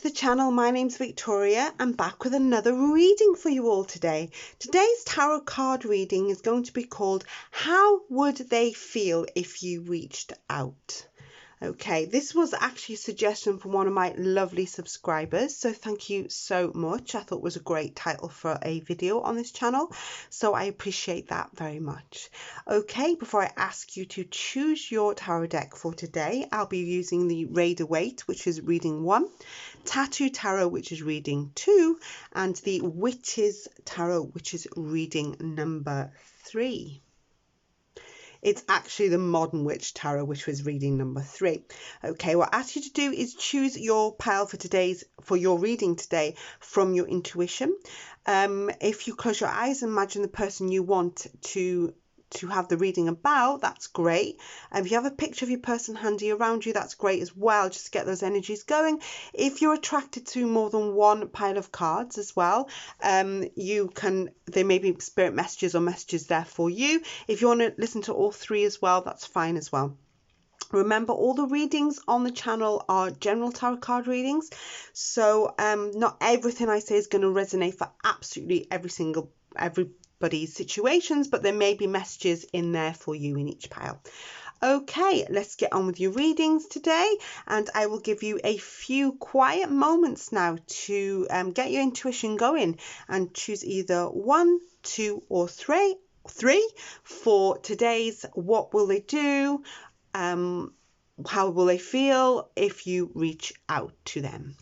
to the channel. My name's Victoria. I'm back with another reading for you all today. Today's tarot card reading is going to be called How Would They Feel If You Reached Out? Okay, this was actually a suggestion from one of my lovely subscribers, so thank you so much. I thought it was a great title for a video on this channel, so I appreciate that very much. Okay, before I ask you to choose your tarot deck for today, I'll be using the Rider-Waite, which is reading 1, Tattoo Tarot, which is reading 2, and the Witches Tarot, which is reading number 3. It's actually the Modern Witch Tarot, which was reading number 3. Okay, what I ask you to do is choose your pile for your reading today from your intuition. If you close your eyes and imagine the person you want to have the reading about, that's great. If you have a picture of your person handy around you, that's great as well, just to get those energies going. If you're attracted to more than one pile of cards as well, there may be spirit messages or messages there for you. If you want to listen to all 3 as well, that's fine as well. Remember, all the readings on the channel are general tarot card readings, so not everything I say is going to resonate for absolutely everybody's situations, but there may be messages in there for you in each pile. Okay, let's get on with your readings today, and I will give you a few quiet moments now to get your intuition going and choose either 1, 2 or 3 for today's What Will They Do? How will they feel if you reach out to them?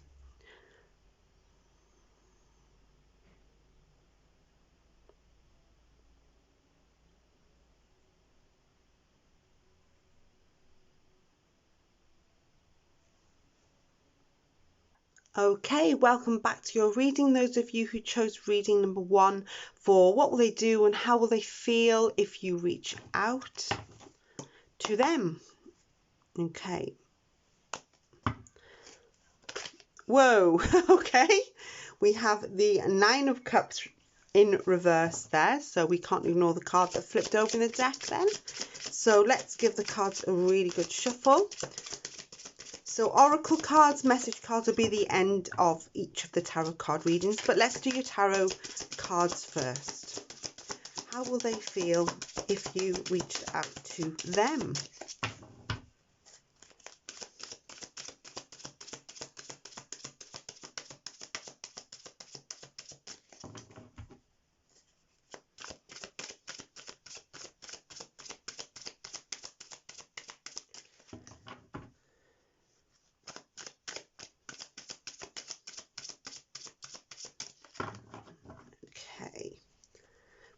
Okay, welcome back to your reading. Those of you who chose reading number 1 for what will they do and how will they feel if you reach out to them. Okay. Whoa, okay. We have the 9 of Cups in reverse there, so we can't ignore the card that flipped over in the deck then. So let's give the cards a really good shuffle. So oracle cards, message cards will be the end of each of the tarot card readings, but let's do your tarot cards first. How will they feel if you reached out to them?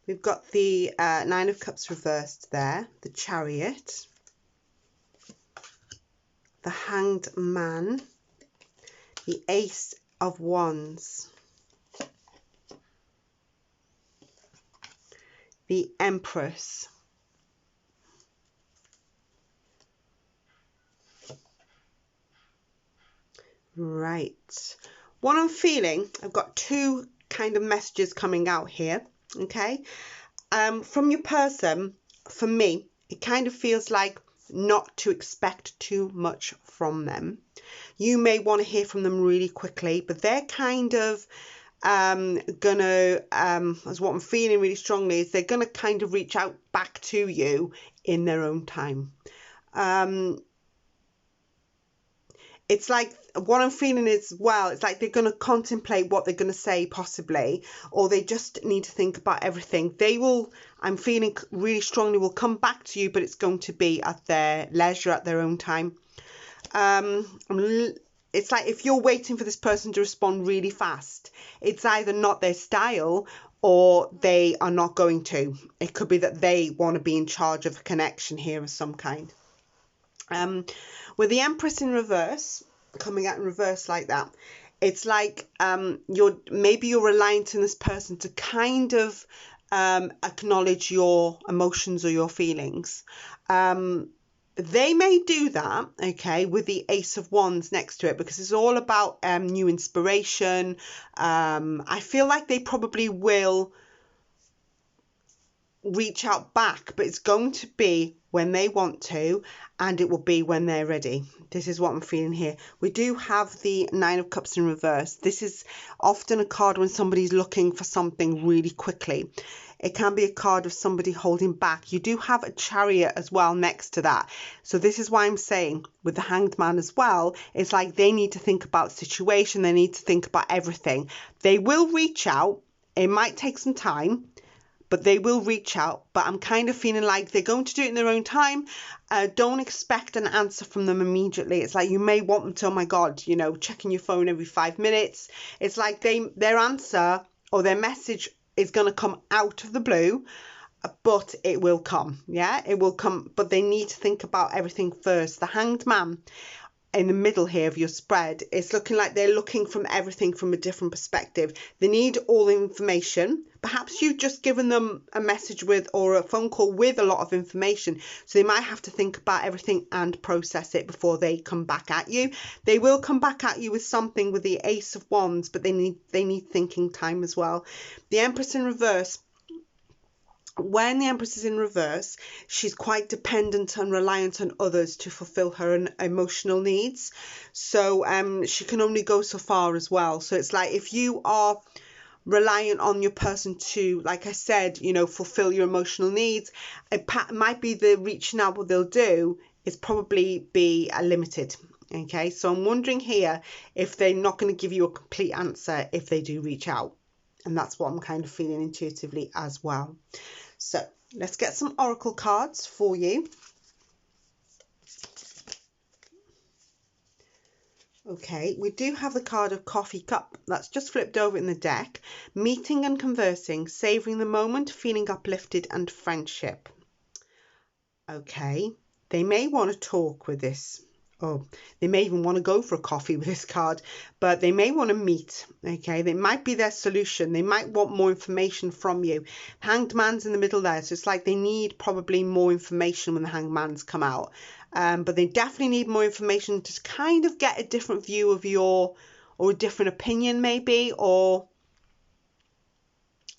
We've got the 9 of Cups reversed there, the Chariot, the Hanged Man, the Ace of Wands, the Empress, right. What I'm feeling, I've got 2 kind of messages coming out here. Okay, from your person, for me, it kind of feels like not to expect too much from them. You may want to hear from them really quickly, but they're kind of gonna, as what I'm feeling really strongly, is they're gonna kind of reach out back to you in their own time. It's like what I'm feeling is, well, it's like they're going to contemplate what they're going to say possibly, or they just need to think about everything. They will, I'm feeling really strongly, will come back to you, but it's going to be at their leisure, at their own time. It's like if you're waiting for this person to respond really fast, it's either not their style or they are not going to. It could be that they want to be in charge of a connection here of some kind. With the Empress in reverse, coming out in reverse like that, it's like maybe you're reliant on this person to kind of acknowledge your emotions or your feelings. They may do that, okay, with the Ace of Wands next to it, because it's all about new inspiration. I feel like they probably will reach out back, but it's going to be when they want to, and it will be when they're ready. This is what I'm feeling here. We do have the Nine of Cups in reverse. This is often a card when somebody's looking for something really quickly. It can be a card of somebody holding back. You do have a Chariot as well next to that. So this is why I'm saying with the Hanged Man as well, it's like they need to think about the situation. They need to think about everything. They will reach out. It might take some time, but they will reach out. But I'm kind of feeling like they're going to do it in their own time. Don't expect an answer from them immediately. It's like you may want them to, oh my God, you know, checking your phone every 5 minutes. It's like their answer or their message is going to come out of the blue, but it will come. Yeah, it will come. But they need to think about everything first. The Hanged Man in the middle here of your spread, it's looking like they're looking from everything from a different perspective. They need all the information. Perhaps you've just given them a message with or a phone call with a lot of information, so they might have to think about everything and process it before they come back at you. They will come back at you with something with the Ace of Wands, but they need thinking time as well. The Empress in reverse. When the Empress is in reverse, she's quite dependent and reliant on others to fulfill her emotional needs. So she can only go so far as well. So it's like if you are reliant on your person to, like I said, you know, fulfill your emotional needs, it might be the reaching out. What they'll do is probably be limited. Okay, so I'm wondering here if they're not going to give you a complete answer if they do reach out. And that's what I'm kind of feeling intuitively as well. So let's get some oracle cards for you. Okay, we do have the card of Coffee Cup. That's just flipped over in the deck. Meeting and conversing, savouring the moment, feeling uplifted and friendship. Okay, they may want to talk with this. Oh, they may even want to go for a coffee with this card, but they may want to meet. Okay, they might be their solution. They might want more information from you. Hanged Man's in the middle there, so it's like they need probably more information when the Hanged Man's come out. But they definitely need more information to kind of get a different view of your, or a different opinion maybe, or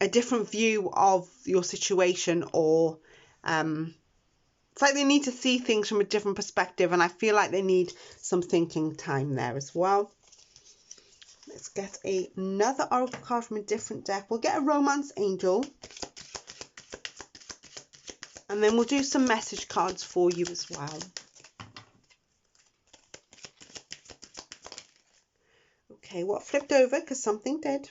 a different view of your situation, or it's like they need to see things from a different perspective, and I feel like they need some thinking time there as well. Let's get another oracle card from a different deck. We'll get a Romance Angel, and then we'll do some message cards for you as well. Okay, what flipped over? Because something did.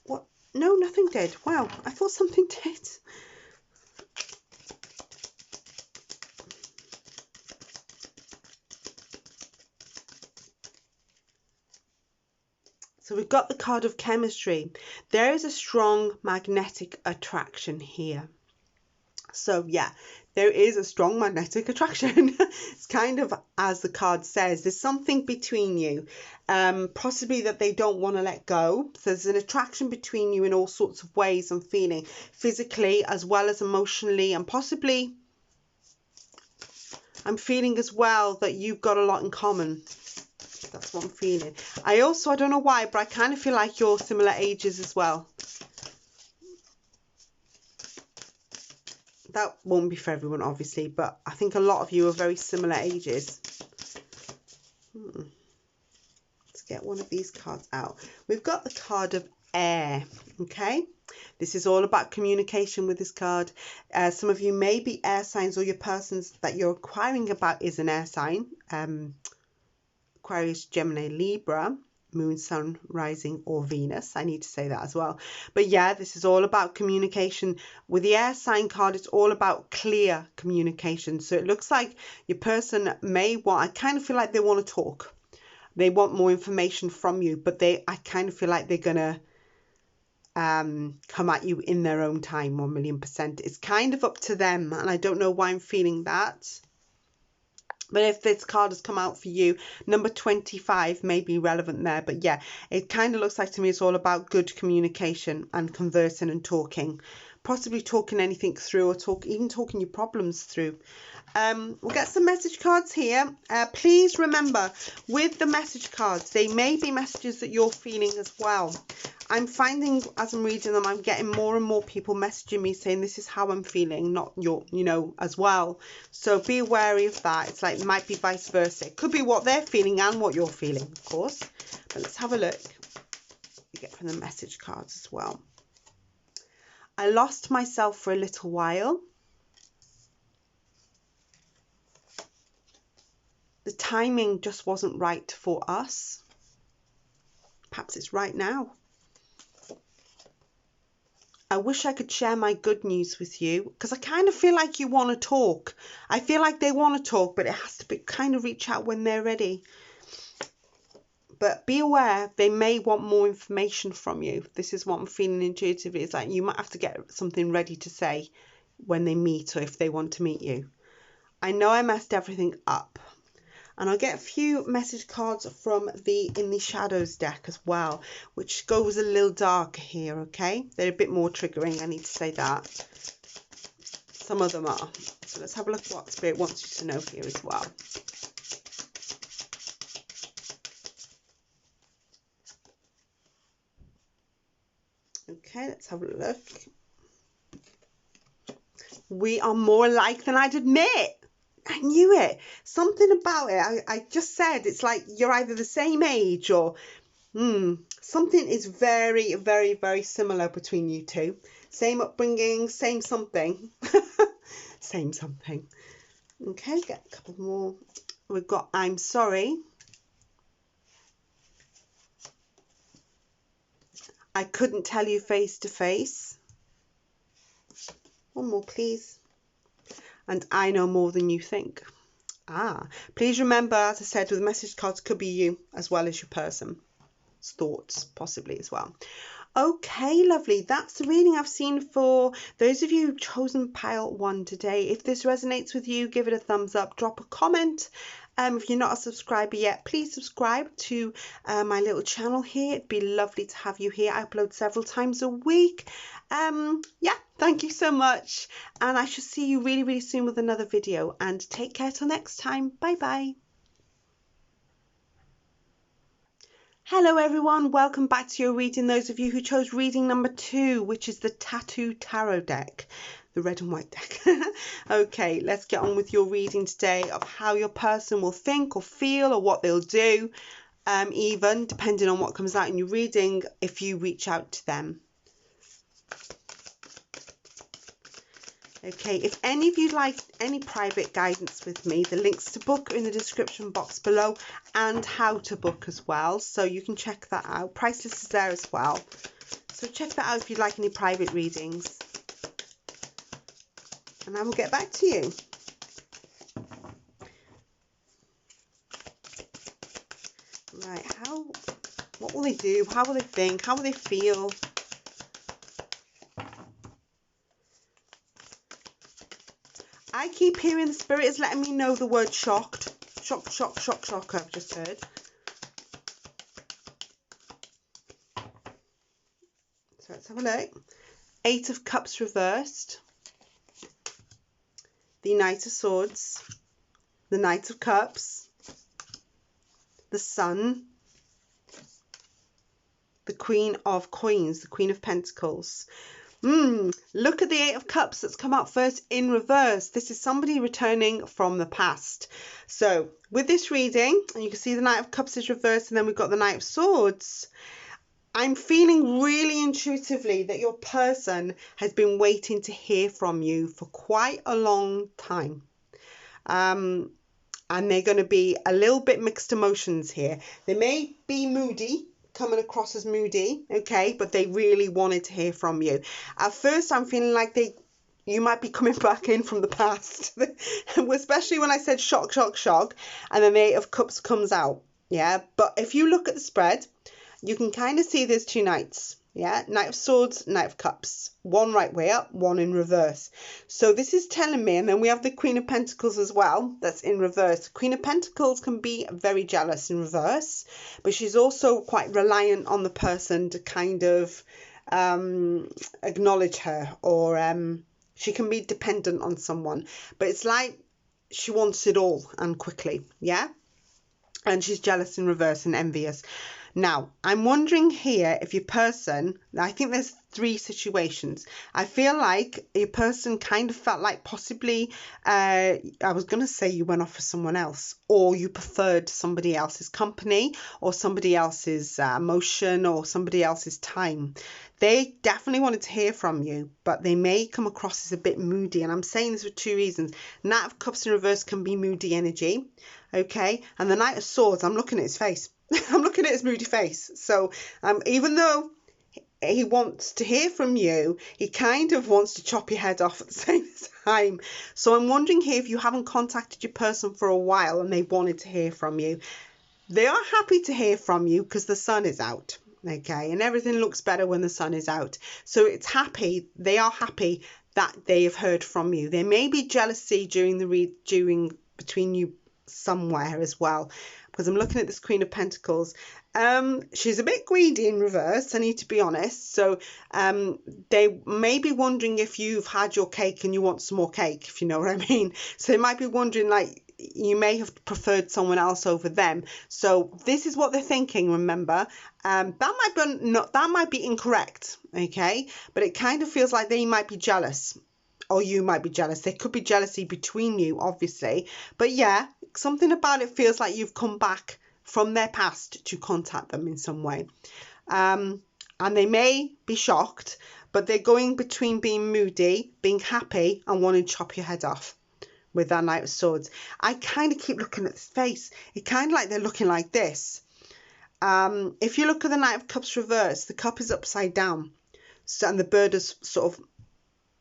What? No, nothing did. Wow, I thought something did. So we've got the card of chemistry. There is a strong magnetic attraction here. So yeah, there is a strong magnetic attraction. It's kind of as the card says, there's something between you, possibly that they don't want to let go. So there's an attraction between you in all sorts of ways I'm feeling, physically as well as emotionally, and possibly I'm feeling as well that you've got a lot in common. That's what I'm feeling. I don't know why, but I kind of feel like you're similar ages as well. That won't be for everyone, obviously, but I think a lot of you are very similar ages. Let's get one of these cards out. We've got the card of air, okay? This is all about communication with this card. Some of you may be air signs, or your persons that you're inquiring about is an air sign. Aquarius, Gemini, Libra, Moon, Sun, Rising, or Venus. I need to say that as well. But yeah, this is all about communication. With the air sign card, it's all about clear communication. So it looks like your person may want, I kind of feel like they want to talk. They want more information from you, but I kind of feel like they're going to come at you in their own time, 1,000,000%. It's kind of up to them, and I don't know why I'm feeling that. But if this card has come out for you, number 25 may be relevant there. But yeah, it kind of looks like to me it's all about good communication and conversing and talking. possibly talking anything through, or even talking your problems through. We'll get some message cards here. Please remember, with the message cards, they may be messages that you're feeling as well. I'm finding as I'm reading them, I'm getting more and more people messaging me saying this is how I'm feeling, not your, as well. So be wary of that. It's like it might be vice versa. It could be what they're feeling and what you're feeling, of course. But let's have a look. You get from the message cards as well. I lost myself for a little while. The timing just wasn't right for us. Perhaps it's right now. I wish I could share my good news with you, because I kind of feel like you want to talk. I feel like they want to talk, but it has to be kind of reach out when they're ready. But be aware, they may want more information from you. This is what I'm feeling intuitively. It's like you might have to get something ready to say when they meet, or if they want to meet you. I know I messed everything up. And I'll get a few message cards from the In the Shadows deck as well, which goes a little darker here, okay? They're a bit more triggering, I need to say that. Some of them are. So let's have a look at what Spirit wants you to know here as well. Okay, let's have a look. We are more alike than I'd admit. I knew it. Something about it. I just said it's like you're either the same age or something is very, very, very similar between you two. Same upbringing, same something. Same something. Okay, get a couple more. We've got I'm sorry. I couldn't tell you face to face. One more, please. And I know more than you think. Please remember, as I said, with message cards, could be you as well as your person's thoughts, possibly as well. Okay, lovely. That's the reading I've seen for those of you who've chosen pile 1 today. If this resonates with you, give it a thumbs up, drop a comment. If you're not a subscriber yet, please subscribe to my little channel here. It'd be lovely to have you here. I upload several times a week. Yeah, thank you so much. And I shall see you really, really soon with another video. And take care till next time. Bye-bye. Hello everyone, welcome back to your reading. Those of you who chose reading number 2, which is the Tattoo Tarot deck, the red and white deck. Okay, let's get on with your reading today of how your person will think or feel, or what they'll do, even depending on what comes out in your reading if you reach out to them. Okay, if any of you like any private guidance with me, the links to book are in the description box below, and how to book as well, so you can check that out. Price list is there as well, so check that out if you'd like any private readings, and I will get back to you. Right, what will they do? How will they think? How will they feel? I keep hearing the Spirit is letting me know the word shocked. Shock, shock, shock, shock, I've just heard. So let's have a look. 8 of Cups reversed. The Knight of Swords. The Knight of Cups. The Sun. The Queen of Coins, the Queen of Pentacles. Look at the 8 of Cups that's come out first in reverse. This is somebody returning from the past. So with this reading, and you can see the Knight of Cups is reversed, and then we've got the Knight of Swords. I'm feeling really intuitively that your person has been waiting to hear from you for quite a long time. And they're going to be a little bit mixed emotions here. They may be moody, coming across as moody, okay, but they really wanted to hear from you. At first, I'm feeling like you might be coming back in from the past, especially when I said shock, shock, shock, and then the 8 of Cups comes out, yeah. But if you look at the spread, you can kind of see there's 2 knights, yeah, Knight of Swords, Knight of Cups, one right way up, one in reverse. So this is telling me, and then we have the Queen of Pentacles as well, that's in reverse. Queen of Pentacles can be very jealous in reverse, but she's also quite reliant on the person to kind of acknowledge her, or she can be dependent on someone, but it's like she wants it all and quickly, yeah? And she's jealous in reverse and envious. Now, I'm wondering here if your person, I think there's three situations. I feel like your person kind of felt like possibly, I was going to say you went off for someone else, or you preferred somebody else's company, or somebody else's emotion, or somebody else's time. They definitely wanted to hear from you, but they may come across as a bit moody. And I'm saying this for two reasons. Knight of Cups in reverse can be moody energy, okay? And the Knight of Swords, I'm looking at his face. I'm looking at his moody face. So even though he wants to hear from you, he kind of wants to chop your head off at the same time. So I'm wondering here if you haven't contacted your person for a while and they wanted to hear from you. They are happy to hear from you because the sun is out, okay? And everything looks better when the sun is out. So it's happy. They are happy that they have heard from you. There may be jealousy during between you somewhere as well, because I'm looking at this Queen of Pentacles. She's a bit greedy in reverse, I need to be honest. So they may be wondering if you've had your cake and you want some more cake, if you know what I mean. So they might be wondering, like, you may have preferred someone else over them. So this is what they're thinking, remember. That might be incorrect, okay? But it kind of feels like they might be jealous, or you might be jealous. There could be jealousy between you, obviously. But yeah, something about it feels like you've come back from their past to contact them in some way. And they may be shocked, but they're going between being moody, being happy, and wanting to chop your head off with that Knight of Swords. I kind of keep looking at this face. It's kind of like they're looking like this. If you look at the Knight of Cups reverse, the cup is upside down. So, and the bird has sort of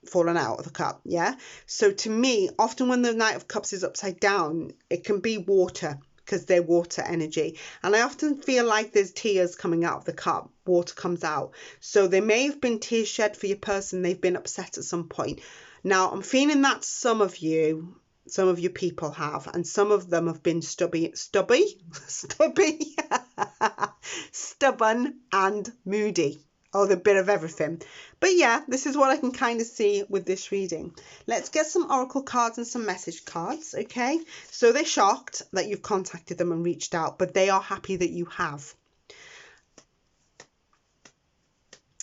fallen out of the cup, yeah? So to me, often when the Knight of Cups is upside down, it can be water, because they're water energy. And I often feel like there's tears coming out of the cup. Water comes out. So there may have been tears shed for your person. They've been upset at some point. Now, I'm feeling that some of you people have, and some of them have been stubborn and moody. Oh, the bit of everything. But yeah, this is what I can kind of see with this reading. Let's get some oracle cards and some message cards, okay? So they're shocked that you've contacted them and reached out, but they are happy that you have.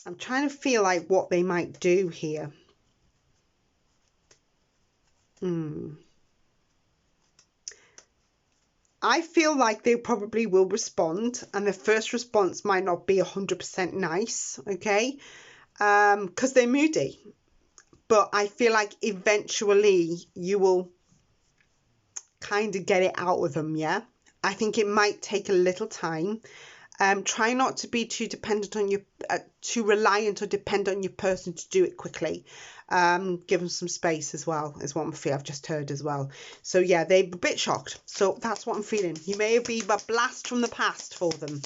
I'm trying to feel like what they might do here. I feel like they probably will respond, and the first response might not be 100% nice, okay? Because they're moody. But I feel like eventually you will kind of get it out of them, yeah? I think it might take a little time. Try not to be too dependent on too reliant or dependent on your person to do it quickly. Give them some space as well, is what I'm feeling. I've just heard as well. So yeah, they're a bit shocked. So that's what I'm feeling. You may be a blast from the past for them.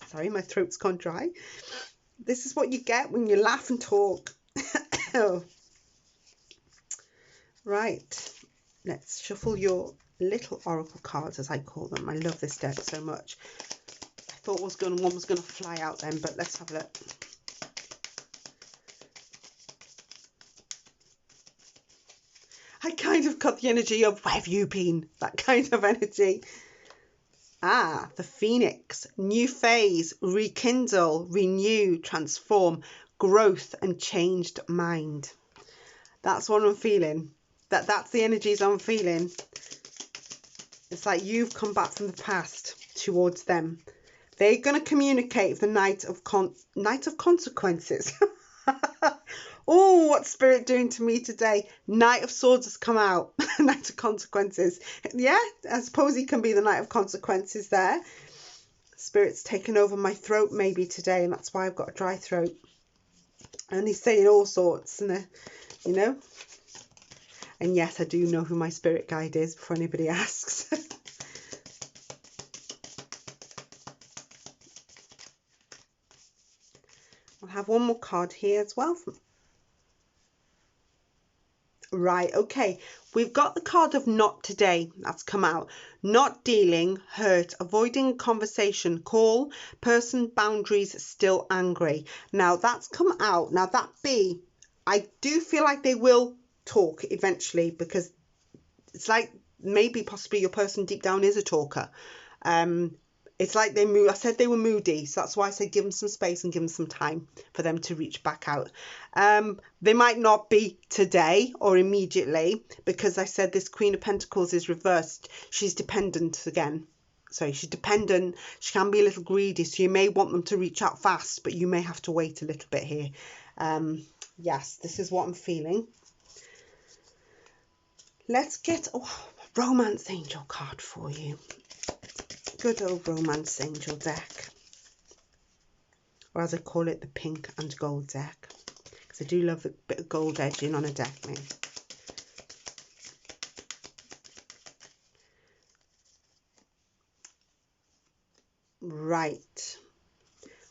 Sorry, my throat's gone dry. This is what you get when you laugh and talk. Right, let's shuffle your little oracle cards, as I call them. I love this deck so much. I thought one was going to fly out then, but let's have a look. I kind of got the energy of, where have you been? That kind of energy. Ah, the Phoenix. New phase, rekindle, renew, transform, growth and changed mind. That's what I'm feeling. That's the energies I'm feeling. It's like you've come back from the past towards them. They're going to communicate with the Knight of Consequences. Oh, what's Spirit doing to me today? Knight of Swords has come out. Knight of Consequences. Yeah, I suppose he can be the Knight of Consequences there. Spirit's taken over my throat maybe today, and that's why I've got a dry throat. And he's saying all sorts, and you know. And yes, I do know who my spirit guide is before anybody asks. I'll have one more card here as well. Right, okay. We've got the card of not today. That's come out. Not dealing, hurt, avoiding conversation, call, person, boundaries, still angry. Now that's come out. Now that B, I do feel like they will talk eventually, because it's like maybe possibly your person deep down is a talker. It's like they move. I said they were moody, so that's why I said give them some space and give them some time for them to reach back out. They might not be today or immediately, because I said this Queen of Pentacles is reversed. She's dependent again. Sorry, she's dependent. She can be a little greedy, so you may want them to reach out fast, but you may have to wait a little bit here. Yes, this is what I'm feeling. Let's get a romance angel card for you. Good old romance angel deck, or as I call it, the pink and gold deck, because I do love a bit of gold edging on a deck name. Right,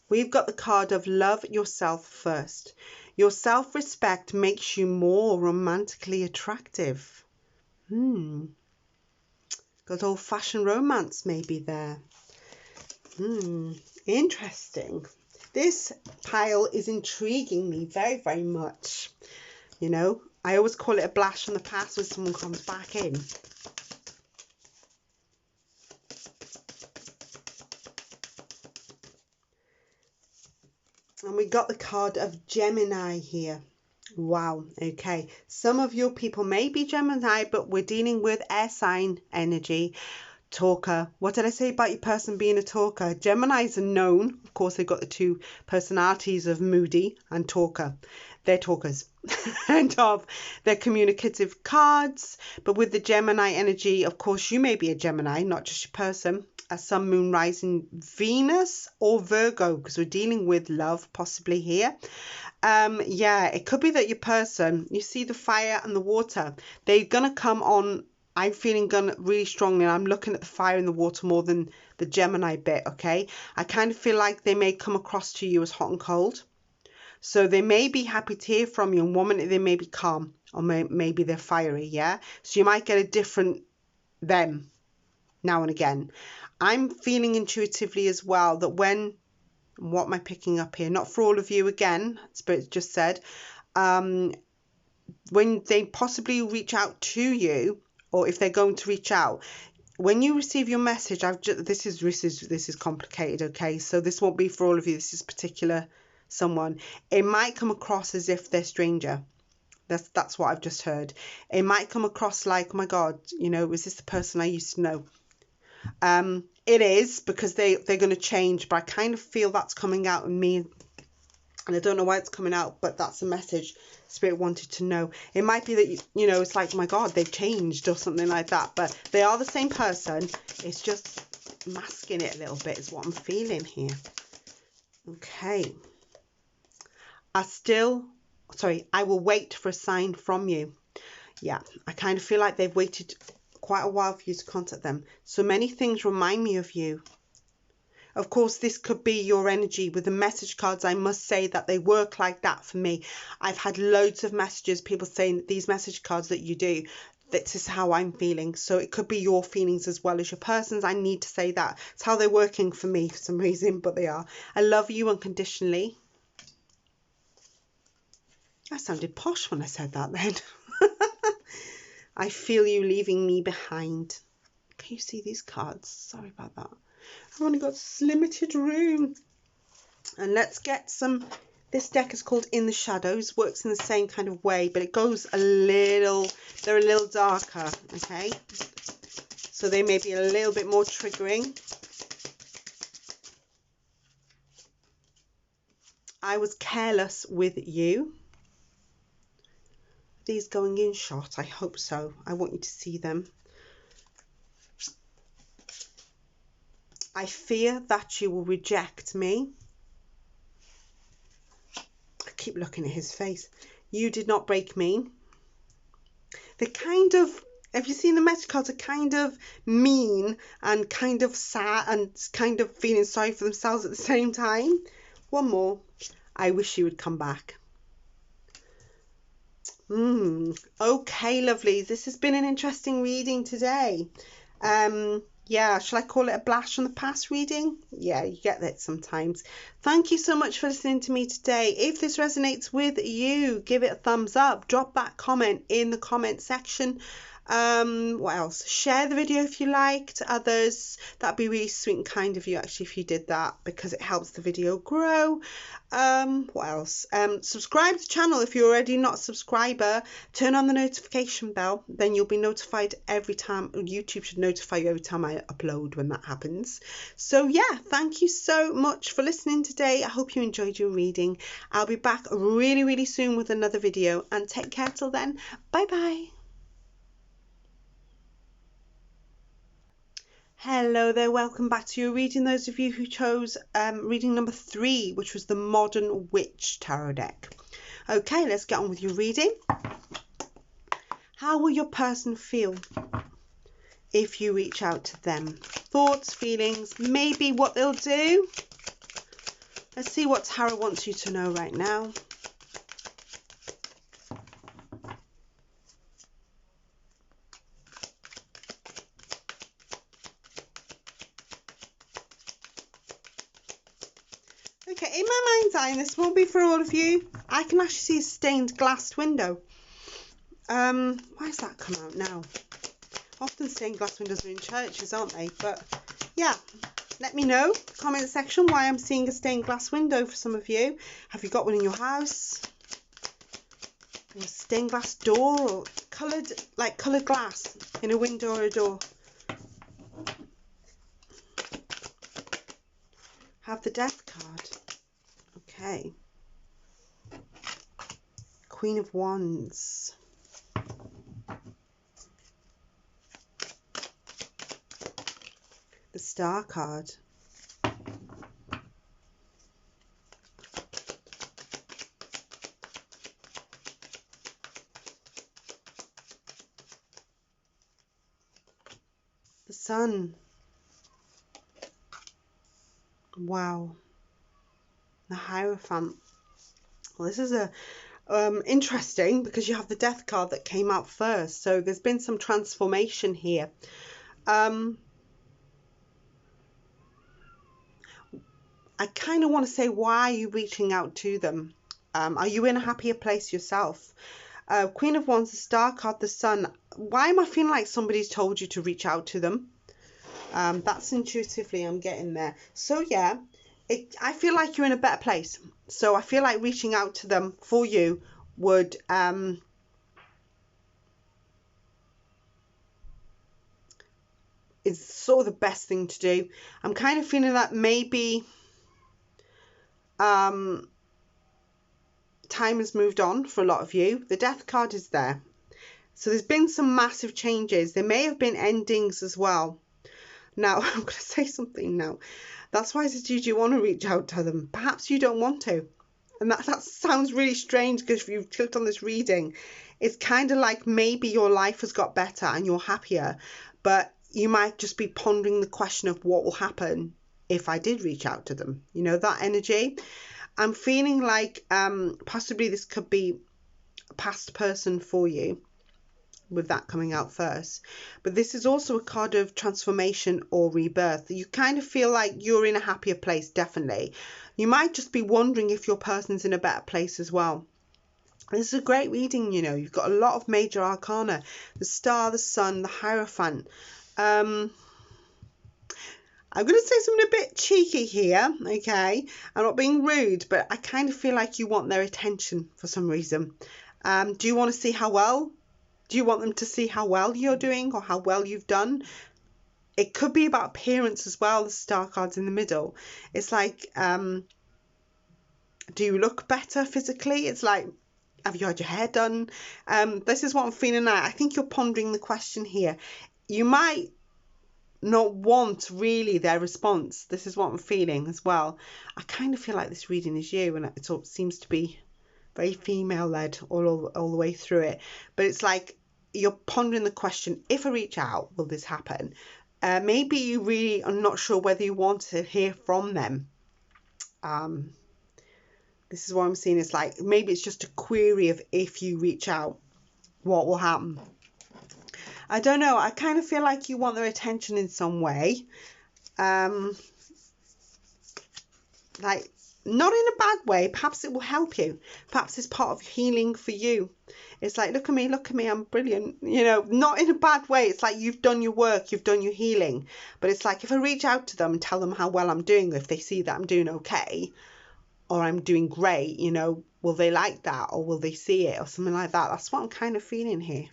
we've got the card of love yourself first. Your self-respect makes you more romantically attractive. Good old-fashioned romance maybe there. Interesting. This pile is intriguing me very, very much. You know, I always call it a blast from the past when someone comes back in. And we got the card of Gemini here. Wow, okay. Some of your people may be Gemini, but we're dealing with air sign energy. Talker. What did I say about your person being a talker? Geminis are known, of course, they've got the two personalities of moody and talker. They're talkers. And of they're communicative cards. But with the Gemini energy, of course, you may be a Gemini, not just your person. A sun, moon, rising, Venus or Virgo, because we're dealing with love possibly here. Yeah, it could be that your person, you see the fire and the water, they're going to come on. I'm feeling really strongly, and I'm looking at the fire and the water more than the Gemini bit, okay? I kind of feel like they may come across to you as hot and cold. So they may be happy to hear from you, and 1 minute they may be calm, or maybe they're fiery, yeah? So you might get a different them now and again. I'm feeling intuitively as well that what am I picking up here? Not for all of you again, Spirit just said, when they possibly reach out to you, or if they're going to reach out, when you receive your message, this is complicated, okay? So this won't be for all of you. This is particular someone. It might come across as if they're a stranger. That's what I've just heard. It might come across like, oh my God, you know, is this the person I used to know? It is, because they're going to change, but I kind of feel that's coming out in me. And I don't know why it's coming out, but that's a message Spirit wanted to know. It might be that, you know, it's like, oh my God, they've changed or something like that. But they are the same person. It's just masking it a little bit is what I'm feeling here. Okay. I will wait for a sign from you. Yeah, I kind of feel like they've waited quite a while for you to contact them. So many things remind me of you. Of course, this could be your energy with the message cards. I must say that they work like that for me. I've had loads of messages, people saying these message cards that you do, this is how I'm feeling. So it could be your feelings as well as your person's. I need to say that. It's how they're working for me for some reason, but they are. I love you unconditionally. I sounded posh when I said that then. I feel you leaving me behind. Can you see these cards? Sorry about that. I've only got limited room. And let's get some. This deck is called In the Shadows. Works in the same kind of way, but it goes they're a little darker, okay? So they may be a little bit more triggering. I was careless with you. These going in shot? I hope so. I want you to see them. I fear that you will reject me. I keep looking at his face. You did not break me. They're kind of, have you seen the message cards, are kind of mean and kind of sad and kind of feeling sorry for themselves at the same time. One more. I wish you would come back. Okay, lovelies. This has been an interesting reading today. Yeah, shall I call it a blast from the past reading? Yeah, you get that sometimes. Thank you so much for listening to me today. If this resonates with you, give it a thumbs up. Drop that comment in the comment section. What else? Share the video if you like to others. That'd be really sweet and kind of you actually if you did that, because it helps the video grow. What else? Subscribe to the channel if you're already not a subscriber. Turn on the notification bell, then you'll be notified every time. YouTube should notify you every time I upload when that happens. So yeah, thank you so much for listening today. I hope you enjoyed your reading. I'll be back really, really soon with another video, and take care till then. Bye bye. Hello there, welcome back to your reading. Those of you who chose reading number 3, which was the Modern Witch Tarot deck. Okay, let's get on with your reading. How will your person feel if you reach out to them? Thoughts, feelings, maybe what they'll do. Let's see what Tarot wants you to know right now. Okay, in my mind's eye, and this will be for all of you, I can actually see a stained glass window. Why has that come out now? Often stained glass windows are in churches, aren't they? But yeah, let me know, comment section, why I'm seeing a stained glass window for some of you. Have you got one in your house? Or a stained glass door, or coloured glass in a window or a door? Have the Death card. Okay. Queen of Wands. The Star card. The Sun. Wow. The Hierophant. Well, this is interesting because you have the Death card that came out first. So there's been some transformation here. I kind of want to say, why are you reaching out to them? Are you in a happier place yourself? Queen of Wands, the Star card, the Sun. Why am I feeling like somebody's told you to reach out to them? That's intuitively I'm getting there. So yeah, I feel like you're in a better place. So I feel like reaching out to them for you would is sort of the best thing to do. I'm kind of feeling that maybe time has moved on for a lot of you. The Death card is there. So there's been some massive changes. There may have been endings as well. Now, I'm going to say something now. That's why I said, do you want to reach out to them? Perhaps you don't want to. And that sounds really strange, because if you've clicked on this reading, it's kind of like maybe your life has got better and you're happier. But you might just be pondering the question of what will happen if I did reach out to them. You know, that energy. I'm feeling like possibly this could be a past person for you, with that coming out first. But this is also a card of transformation or rebirth. You kind of feel like you're in a happier place, definitely. You might just be wondering if your person's in a better place as well. This is a great reading, you know. You've got a lot of major arcana. The Star, the Sun, the Hierophant. I'm going to say something a bit cheeky here, okay? I'm not being rude, but I kind of feel like you want their attention for some reason. Do you want to see how well? Do you want them to see how well you're doing or how well you've done? It could be about appearance as well. The Star card's in the middle. It's like, do you look better physically? It's like, have you had your hair done? This is what I'm feeling now. I think you're pondering the question here. You might not want really their response. This is what I'm feeling as well. I kind of feel like this reading is you, and it all seems to be very female led all the way through it. But it's like you're pondering the question, if I reach out, will this happen? Maybe you really are not sure whether you want to hear from them. This is what I'm seeing. It's like maybe it's just a query of if you reach out, what will happen. I don't know. I kind of feel like you want their attention in some way. Like, not in a bad way. Perhaps it will help you. Perhaps it's part of healing for you. It's like, look at me, I'm brilliant. You know, not in a bad way. It's like you've done your work, you've done your healing. But it's like, if I reach out to them and tell them how well I'm doing, if they see that I'm doing okay, or I'm doing great, you know, will they like that, or will they see it, or something like that? That's what I'm kind of feeling here.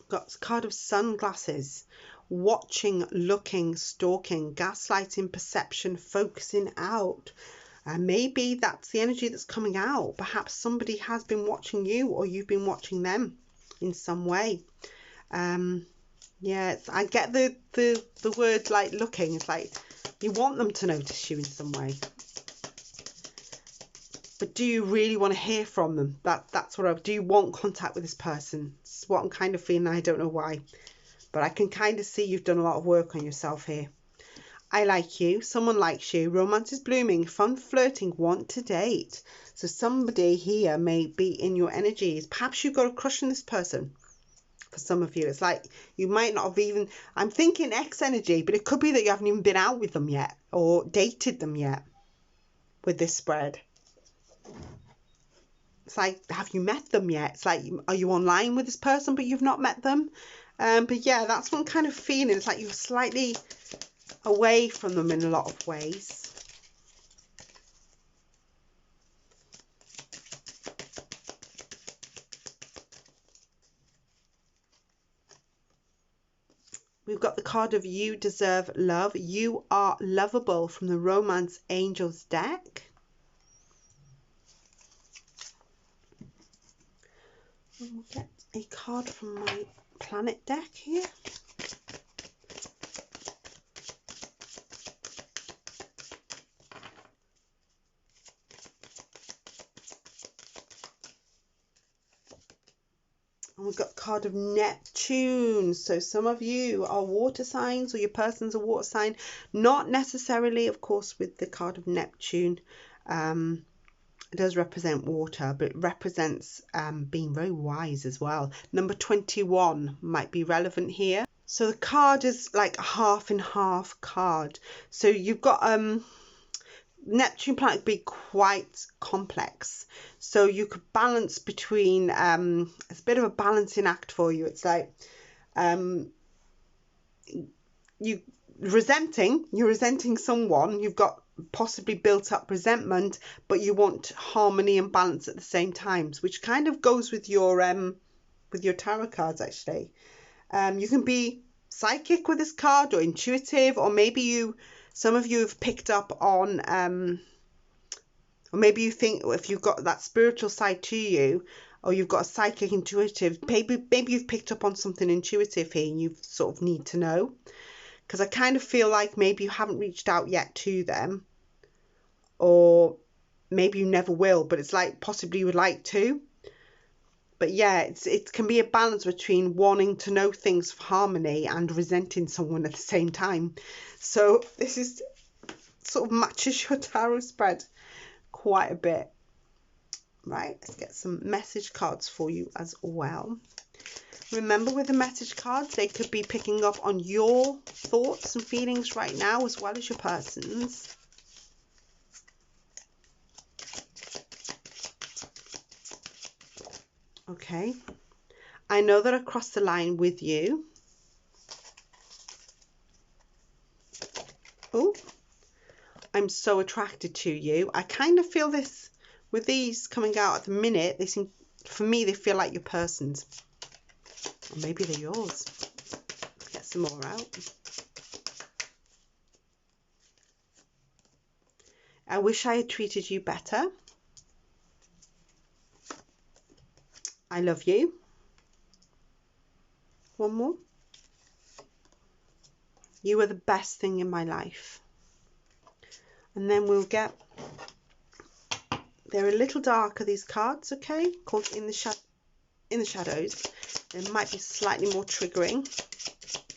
Got a card of sunglasses, watching, looking, stalking, gaslighting, perception, focusing out. And maybe that's the energy that's coming out. Perhaps somebody has been watching you, or you've been watching them in some way. Yeah, I get the word like looking. It's like you want them to notice you in some way. But do you really want to hear from them? That's what do you want contact with this person? It's what I'm kind of feeling. I don't know why, but I can kind of see you've done a lot of work on yourself here. I like you. Someone likes you. Romance is blooming. Fun, flirting. Want to date. So somebody here may be in your energies. Perhaps you've got a crush on this person. For some of you, it's like you might not have even, I'm thinking X energy, but it could be that you haven't even been out with them yet or dated them yet with this spread. It's like, have you met them yet? It's like, are you online with this person, but you've not met them? But yeah, that's what I'm kind of feeling. It's like you're slightly away from them in a lot of ways. We've got the card of You Deserve Love. You Are Lovable from the Romance Angels deck. And we'll get a card from my planet deck here. And we've got the card of Neptune. So some of you are water signs, or your person's a water sign. Not necessarily, of course, with the card of Neptune. It does represent water, but it represents being very wise as well. Number 21 might be relevant here. So the card is like a half and half card. So you've got Neptune planet could be quite complex. So you could balance between, it's a bit of a balancing act for you. It's like you're resenting someone. You've got possibly built up resentment, but you want harmony and balance at the same time, which kind of goes with your tarot cards actually. You can be psychic with this card, or intuitive, or maybe some of you have picked up on or maybe you think if you've got that spiritual side to you, or you've got a psychic, intuitive, maybe you've picked up on something intuitive here and you sort of need to know. Because I kind of feel like maybe you haven't reached out yet to them, or maybe you never will, but it's like possibly you would like to. But yeah, it can be a balance between wanting to know things for harmony and resenting someone at the same time. So this is sort of matches your tarot spread quite a bit. Right, let's get some message cards for you as well. Remember, with the message cards, they could be picking up on your thoughts and feelings right now, as well as your person's. Okay. I know that I crossed the line with you. Oh, I'm so attracted to you. I kind of feel this with these coming out at the minute. They seem, for me, they feel like your person's. Or maybe they're yours. Let's get some more out. I wish I had treated you better. I love you. One more. You are the best thing in my life. And then we'll get, they're a little darker, these cards, okay? Called In the Shadows. They might be slightly more triggering.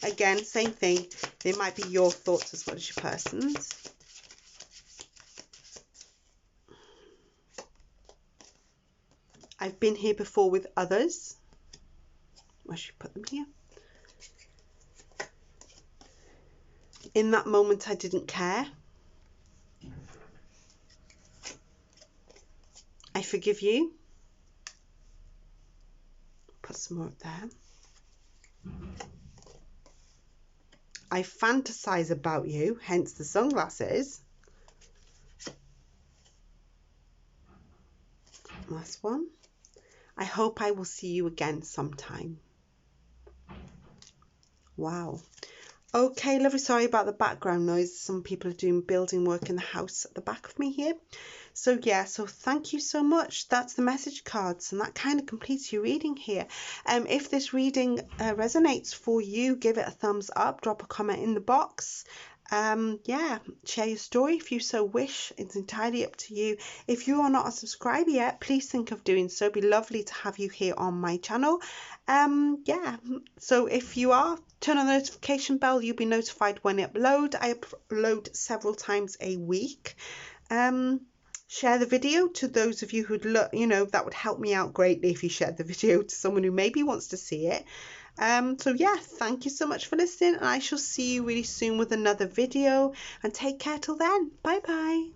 Again, same thing. They might be your thoughts as well as your person's. I've been here before with others. I should put them here. In that moment, I didn't care. I forgive you. Put some more up there. I fantasize about you, hence the sunglasses. Last one. I hope I will see you again sometime. Wow. Okay, lovely. Sorry about the background noise. Some people are doing building work in the house at the back of me here. So yeah, so thank you so much. That's the message cards, and that kind of completes your reading here. If this reading resonates for you, give it a thumbs up, drop a comment in the box. Yeah, share your story if you so wish. It's entirely up to you. If you are not a subscriber yet, please think of doing so. It'd be lovely to have you here on my channel. Yeah, so if you are, turn on the notification bell. You'll be notified when I upload. I upload several times a week. Share the video to those of you who'd look, that would help me out greatly if you shared the video to someone who maybe wants to see it. So yeah, thank you so much for listening, and I shall see you really soon with another video, and take care till then. Bye bye.